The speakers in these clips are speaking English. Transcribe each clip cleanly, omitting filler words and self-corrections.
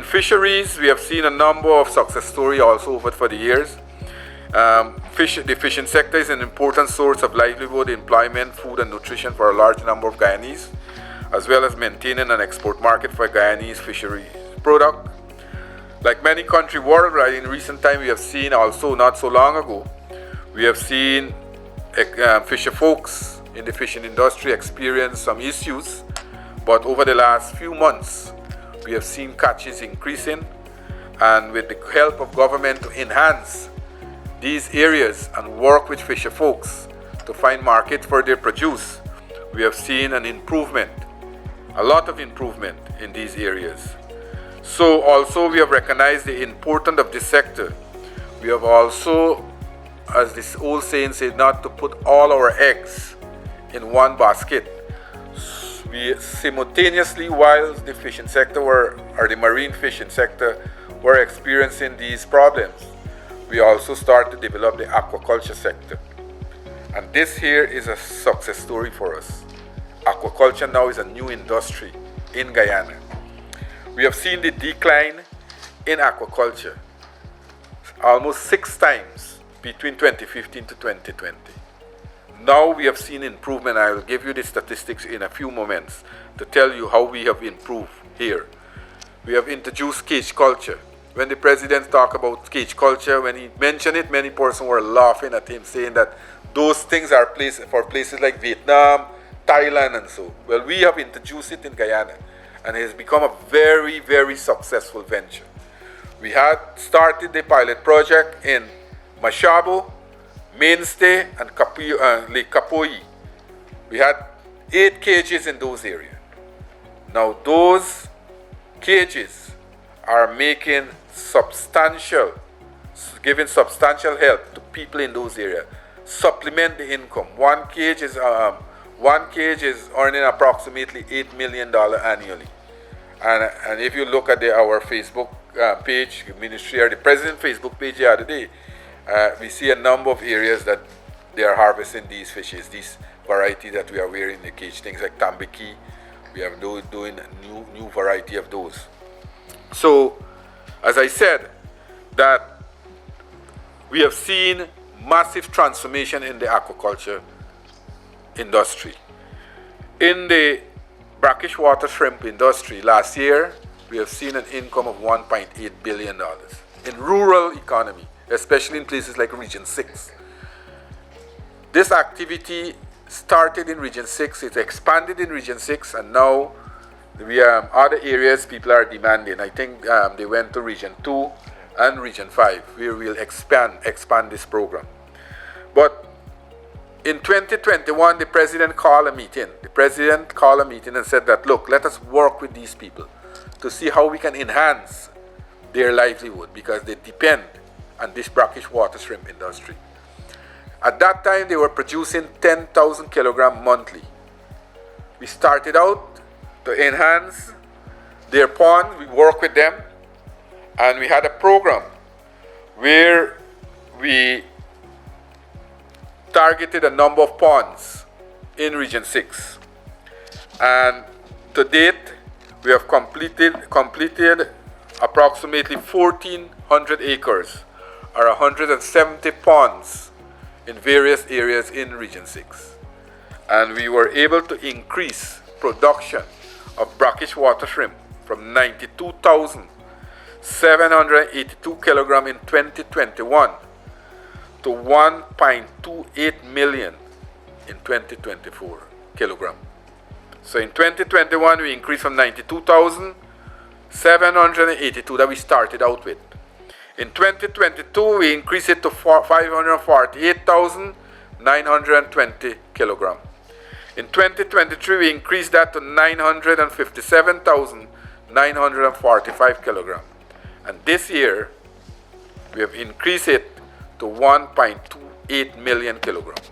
In fisheries, we have seen a number of success stories also over the years. The fishing sector is an important source of livelihood, employment, food and nutrition for a large number of Guyanese, as well as maintaining an export market for Guyanese fishery product. Like many countries worldwide, in recent time we have seen also, not so long ago, we have seen fisher folks in the fishing industry experience some issues, but over the last few months we have seen catches increasing, and with the help of government to enhance these areas and work with fisher folks to find market for their produce, we have seen an improvement, a lot of improvement in these areas. So also we have recognized the importance of this sector. We have also, as this old saying says, not to put all our eggs in one basket. We simultaneously, while the fishing sector or the marine fishing sector were experiencing these problems, we also start to develop the aquaculture sector. And this here is a success story for us. Aquaculture now is a new industry in Guyana. We have seen the decline in aquaculture almost 6 times between 2015 to 2020. Now we have seen improvement. I will give you the statistics in a few moments to tell you how we have improved here. We have introduced cage culture. When the president talked about cage culture, when he mentioned it, many persons were laughing at him, saying that those things are for places like Vietnam, Thailand and so. Well, we have introduced it in Guyana, and it has become a very, very successful venture. We had started the pilot project in Mashabo, Mainstay and Lake Kapoi. We had 8 cages in those areas. Now those cages are giving substantial help to people in those areas. Supplement the income. One cage is earning approximately $8 million annually. And if you look at our Facebook page, Ministry or the President Facebook page the other day, we see a number of areas that they are harvesting these fishes, these varieties that we are wearing in the cage, things like tambaki. We are doing a new variety of those. So, as I said, that we have seen massive transformation in the aquaculture industry. In the brackish water shrimp industry last year, we have seen an income of $1.8 billion in rural economy, especially in places like Region 6. This activity started in Region 6, it expanded in Region 6, and now we have other areas people are demanding. I think they went to Region 2 and Region 5, where we'll expand this program. But in 2021, the president called a meeting. The president called a meeting and said that, look, let us work with these people to see how we can enhance their livelihood, because they depend on this brackish water shrimp industry. At that time, they were producing 10,000 kilograms monthly. We started out to enhance their pond. We worked with them, and we had a program where we targeted a number of ponds in Region 6. And to date, we have completed approximately 1,400 acres, or 170 ponds in various areas in Region 6. And we were able to increase production of brackish water shrimp from 92,782 kilograms in 2021 to 1.28 million in 2024 kilograms. So in 2021, we increased from 92,782 that we started out with. In 2022, we increased it to 548,920 kilograms. In 2023, we increased that to 957,945 kilograms. And this year, we have increased it to 1.28 million kilograms.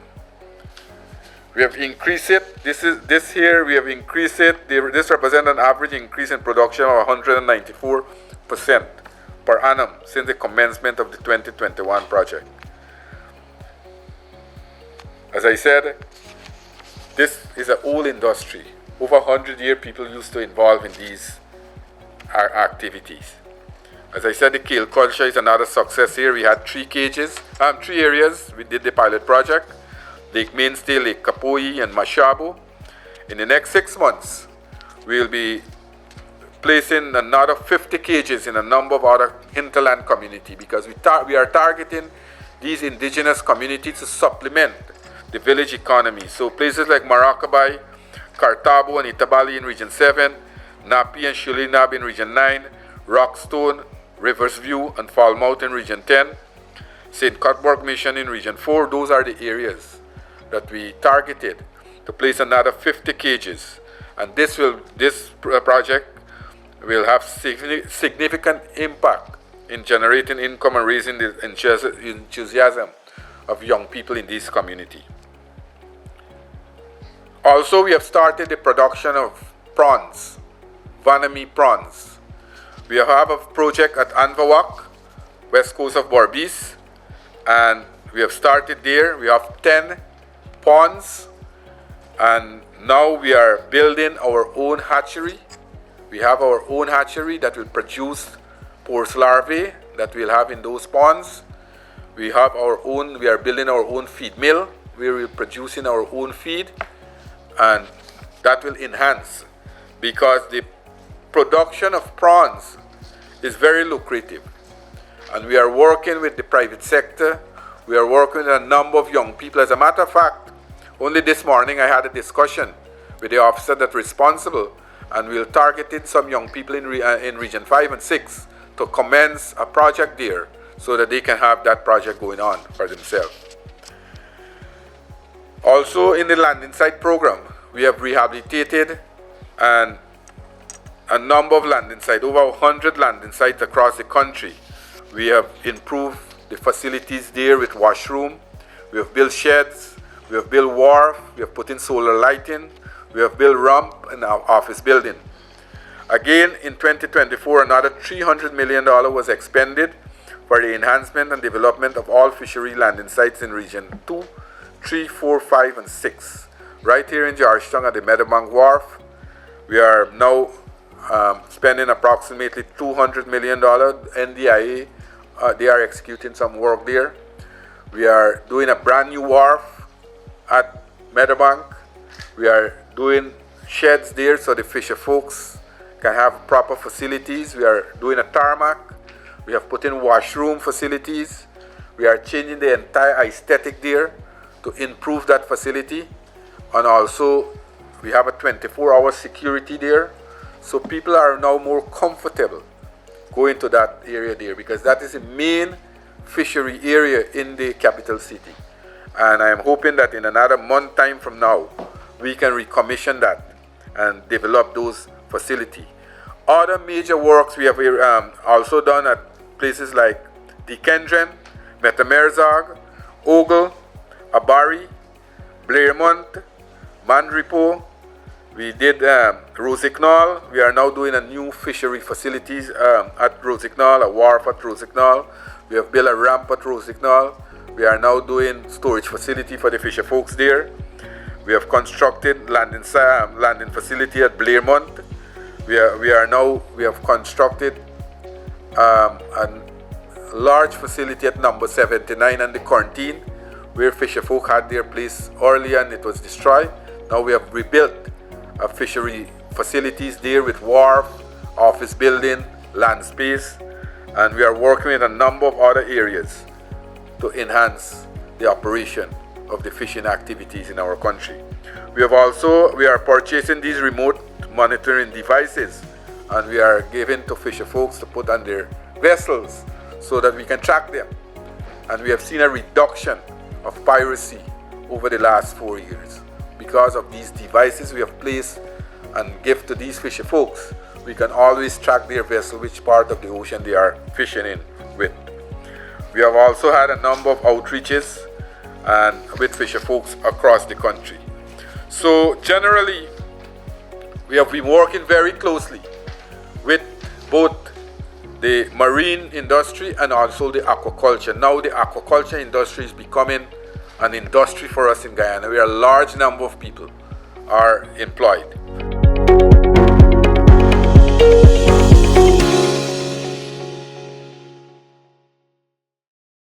We have increased it. This year we have increased it. This represents an average increase in production of 194% per annum since the commencement of the 2021 project. As I said, this is an old industry. Over 100 years, people used to involve in these activities. As I said, the kale culture is another success here. We had 3 areas. We did the pilot project: Lake Mainstay, Lake Kapoi, and Mashabo. In the next 6 months, we'll be placing another 50 cages in a number of other hinterland communities, because we are targeting these indigenous communities to supplement the village economy. So places like Maracabay, Cartabo, and Itabali in Region 7, Napi and Shulinab in Region 9, Rockstone, Riversview, and Falmouth in Region 10, St. Cuthbert Mission in Region 4. Those are the areas that we targeted to place another 50 cages. And this project will have significant impact in generating income and raising the enthusiasm of young people in this community. Also, we have started the production of prawns, Vanami prawns. We have a project at Anvawak, west coast of Berbice, and we have started there. We have 10 ponds, and now we are building our own hatchery. We have our own hatchery that will produce porous larvae that we'll have in those ponds. We are building our own feed mill where we're producing our own feed, and that will enhance, because the production of prawns is very lucrative. And we are working with the private sector. We are working with a number of young people. As a matter of fact, only this morning I had a discussion with the officer that's responsible, and we'll target some young people in Region 5 and 6 to commence a project there so that they can have that project going on for themselves. Also, in the landing site program, we have rehabilitated a number of landing sites, over 100 landing sites across the country. We have improved the facilities there with washroom. We have built sheds. We have built wharf. We have put in solar lighting. We have built ramp in our office building. Again, in 2024, another $300 million was expended for the enhancement and development of all fishery landing sites in Region 2, 3, 4, 5, and 6. Right here in Georgetown at the Meadowbank Wharf, we are now spending approximately $200 million. NDIA, they are executing some work there. We are doing a brand new wharf at Meadowbank. We are doing sheds there so the fisher folks can have proper facilities. We are doing a tarmac. We have put in washroom facilities. We are changing the entire aesthetic there to improve that facility. And also, we have a 24-hour security there. So people are now more comfortable going to that area there, because that is the main fishery area in the capital city. And I am hoping that in another month time from now, we can recommission that and develop those facilities. Other major works we have also done at places like Dikendren, Metamerzag, Ogle, Abari, Blairmont, Mandripo. We did Rosignol. We are now doing a new fishery facilities at Rosignol, a wharf at Rosignol. We have built a ramp at Rosignol. We are now doing storage facility for the fisher folks there. We have constructed landing facility at Blairmont. We have constructed a large facility at number 79 and the quarantine, where fisher folk had their place earlier and it was destroyed. Now we have rebuilt a fishery facilities there with wharf, office building, land space, and we are working in a number of other areas to enhance the operation of the fishing activities in our country. We are purchasing these remote monitoring devices, and we are giving to fisher folks to put on their vessels so that we can track them. And we have seen a reduction of piracy over the last 4 years. Because of these devices we have placed and give to these fisher folks, we can always track their vessel, which part of the ocean they are fishing in with. We have also had a number of outreaches and with fisher folks across the country. So generally, we have been working very closely with both the marine industry and also the aquaculture. Now the aquaculture industry is becoming an industry for us in Guyana, where a large number of people are employed.